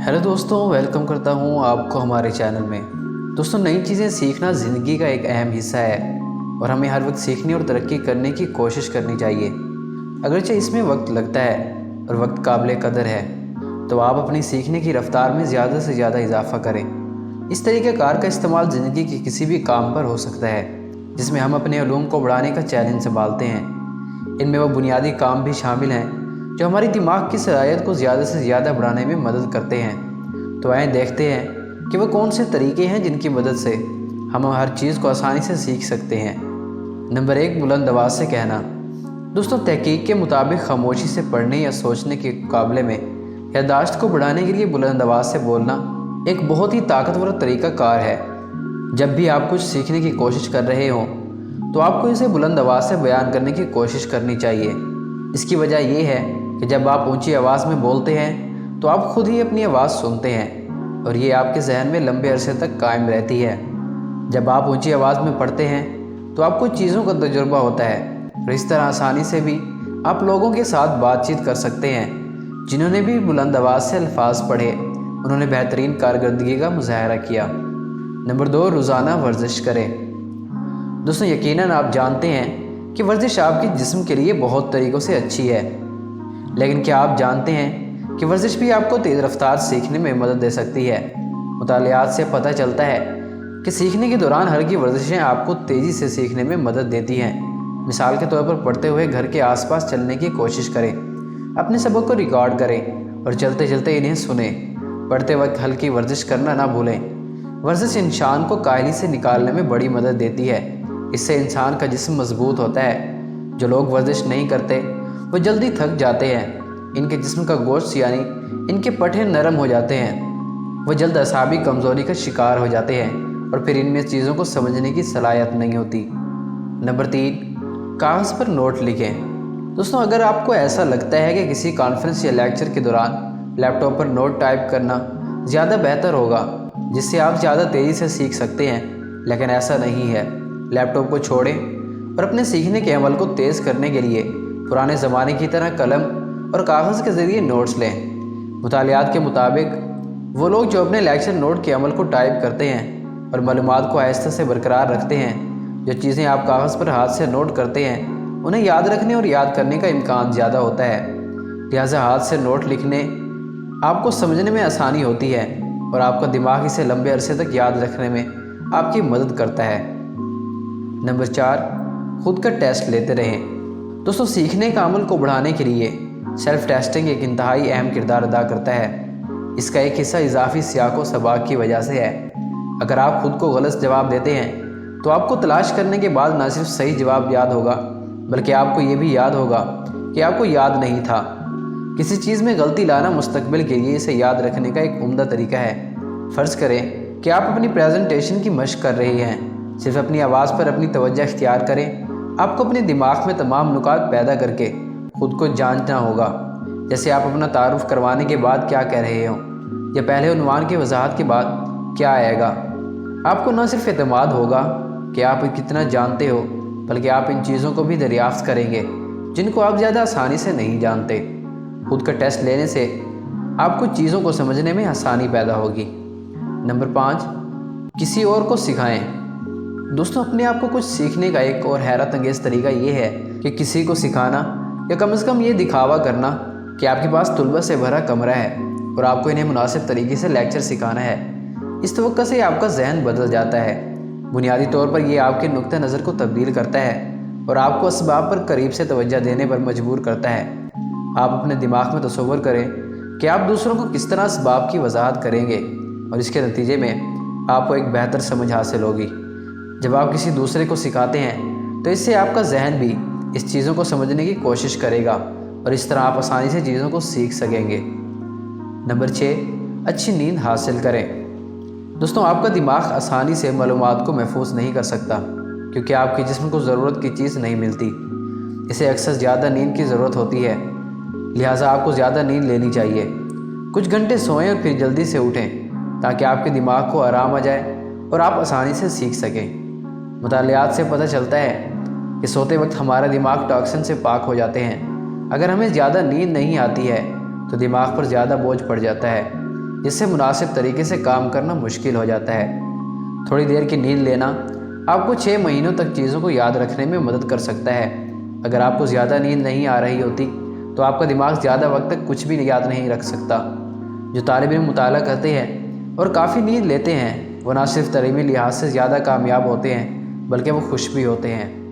Hello दोस्तों, welcome करता हूँ आपको हमारे चैनल में। दोस्तों, नई चीज़ें सीखना ज़िंदगी का एक अहम हिस्सा है और हमें हर वक्त सीखने और तरक्की करने की कोशिश करनी चाहिए। अगरचे इसमें वक्त लगता है और वक्त काबिल कदर है, तो आप अपनी सीखने की रफ्तार में ज़्यादा से ज़्यादा इजाफा करें। इस तरीक़े कार का इस्तेमाल ज़िंदगी के किसी भी काम पर हो सकता है जिसमें हम अपने उलूम को बढ़ाने का चैलेंज संभालते हैं। इनमें वो बुनियादी काम भी शामिल हैं जो हमारी दिमाग की सलाहियत को ज़्यादा से ज़्यादा बढ़ाने में मदद करते हैं। तो आइए देखते हैं कि वो कौन से तरीके हैं जिनकी मदद से हम हर चीज़ को आसानी से सीख सकते हैं। नंबर 1, बुलंद आवाज़ से कहना। दोस्तों, तहकीक के मुताबिक खामोशी से पढ़ने या सोचने के मुकाबले में याददाश्त को बढ़ाने के लिए बुलंद आवाज़ से बोलना एक बहुत ही ताकतवर तरीका कार है। जब भी आप कुछ सीखने की कोशिश कर रहे हों तो आपको इसे बुलंद आवाज़ से बयान करने की कोशिश करनी चाहिए। इसकी वजह यह है कि जब आप ऊंची आवाज़ में बोलते हैं तो आप खुद ही अपनी आवाज़ सुनते हैं और ये आपके जहन में लंबे अरसे तक कायम रहती है। जब आप ऊंची आवाज़ में पढ़ते हैं तो आपको चीज़ों का तजुर्बा होता है और इस तरह आसानी से भी आप लोगों के साथ बातचीत कर सकते हैं। जिन्होंने भी बुलंद आवाज़ से अल्फाज पढ़े उन्होंने बेहतरीन कारकर्दगी का मुजाहरा किया। नंबर 2, रोज़ाना वर्जिश करें। दोस्तों, यकीनन आप जानते हैं कि वर्जिश आपके जिस्म के लिए बहुत तरीक़ों से अच्छी है, लेकिन क्या आप जानते हैं कि वर्जिश भी आपको तेज़ रफ्तार सीखने में मदद दे सकती है। मुतालियात से पता चलता है कि सीखने के दौरान हल्की वर्जिशें आपको तेज़ी से सीखने में मदद देती हैं। मिसाल के तौर पर पढ़ते हुए घर के आसपास चलने की कोशिश करें, अपने सबक को रिकॉर्ड करें और चलते चलते इन्हें सुने। पढ़ते वक्त हल्की वर्जिश करना ना भूलें। वर्जिश इंसान को काहली से निकालने में बड़ी मदद देती है। इससे इंसान का जिस्म मजबूत होता है। जो लोग वर्जिश नहीं करते वो जल्दी थक जाते हैं। इनके जिस्म का गोश्त यानी इनके पट्टे नरम हो जाते हैं। वो जल्द असाबी कमज़ोरी का शिकार हो जाते हैं और फिर इनमें चीज़ों को समझने की सलाहियत नहीं होती। नंबर 3, कागज़ पर नोट लिखें। दोस्तों, अगर आपको ऐसा लगता है कि किसी कॉन्फ्रेंस या लेक्चर के दौरान लैपटॉप पर नोट टाइप करना ज़्यादा बेहतर होगा जिससे आप ज़्यादा तेज़ी से सीख सकते हैं, लेकिन ऐसा नहीं है। लैपटॉप को छोड़ें और अपने सीखने के अमल को तेज़ करने के लिए पुराने ज़माने की तरह कलम और कागज़ के ज़रिए नोट्स लें। मुतालियात के मुताबिक वो लोग जो अपने लेक्चर नोट के अमल को टाइप करते हैं और मालूमात को आहिस्ता से बरकरार रखते हैं, जो चीज़ें आप कागज़ पर हाथ से नोट करते हैं उन्हें याद रखने और याद करने का इम्कान ज़्यादा होता है। लिहाजा हाथ से नोट लिखने आपको समझने में आसानी होती है और आपका दिमाग इसे लंबे अरसे तक याद रखने में आपकी मदद करता है। नंबर 4, खुद का टेस्ट लेते रहें। दोस्तों, सीखने का अमल को बढ़ाने के लिए सेल्फ टेस्टिंग एक इंतहाई अहम किरदार अदा करता है। इसका एक हिस्सा इजाफी सियाक व सबाक की वजह से है। अगर आप खुद को गलत जवाब देते हैं तो आपको तलाश करने के बाद न सिर्फ सही जवाब याद होगा बल्कि आपको ये भी याद होगा कि आपको याद नहीं था। किसी चीज़ में गलती लाना मुस्तकबिल के लिए इसे याद रखने का एक उम्दा तरीका है। फ़र्ज़ करें कि आप अपनी प्रेजेंटेशन की मशक कर रहे हैं। सिर्फ अपनी आवाज़ पर अपनी तवज्जो इख्तियार करें। आपको अपने दिमाग में तमाम नुकात पैदा करके खुद को जांचना होगा, जैसे आप अपना तारुफ करवाने के बाद क्या कह रहे हो या पहले उन्वान की वजाहत के बाद क्या आएगा। आपको न सिर्फ एतमाद होगा कि आप कितना जानते हो बल्कि आप इन चीज़ों को भी दरियाफ्त करेंगे जिनको आप ज़्यादा आसानी से नहीं जानते। खुद का टेस्ट लेने से आपको चीज़ों को समझने में आसानी पैदा होगी। नंबर 5, किसी और को सिखाएं। दोस्तों, अपने आप को कुछ सीखने का एक और हैरत अंगेज़ तरीका ये है कि किसी को सिखाना या कम से कम ये दिखावा करना कि आपके पास तुलबा से भरा कमरा है और आपको इन्हें मुनासिब तरीके से लेक्चर सिखाना है। इस तवक्को से आपका जहन बदल जाता है। बुनियादी तौर पर यह आपके नुक्ते नज़र को तब्दील करता है और आपको असबाब पर करीब से तवज्जो देने पर मजबूर करता है। आप अपने दिमाग में तसव्वुर करें कि आप दूसरों को किस तरह असबाब की वजाहत करेंगे और इसके नतीजे में आपको एक बेहतर समझ हासिल होगी। जब आप किसी दूसरे को सिखाते हैं तो इससे आपका जहन भी इस चीज़ों को समझने की कोशिश करेगा और इस तरह आप आसानी से चीज़ों को सीख सकेंगे। नंबर 6, अच्छी नींद हासिल करें। दोस्तों, आपका दिमाग आसानी से मालूमात को महफूज नहीं कर सकता क्योंकि आपके जिस्म को ज़रूरत की चीज़ नहीं मिलती। इसे अक्सर ज़्यादा नींद की ज़रूरत होती है। लिहाजा आपको ज़्यादा नींद लेनी चाहिए। कुछ घंटे सोएं और फिर जल्दी से उठें ताकि आपके दिमाग को आराम आ जाए और आप आसानी से सीख सकें। मुतालियात से पता चलता है कि सोते वक्त हमारा दिमाग टॉक्सिन से पाक हो जाते हैं। अगर हमें ज़्यादा नींद नहीं आती है तो दिमाग पर ज़्यादा बोझ पड़ जाता है। جس سے مناسب طریقے سے کام کرنا مشکل ہو جاتا ہے۔ تھوڑی دیر کی نیند لینا آپ کو 6 مہینوں تک چیزوں کو یاد رکھنے میں مدد کر سکتا ہے۔ اگر آپ کو زیادہ نیند نہیں آ رہی ہوتی تو آپ کا دماغ زیادہ وقت تک کچھ بھی یاد نہیں رکھ سکتا۔ جو طالب علم مطالعہ کرتے ہیں اور کافی نیند لیتے ہیں وہ نہ صرف تعلیمی لحاظ سے زیادہ کامیاب ہوتے ہیں بلکہ وہ خوش بھی ہوتے ہیں۔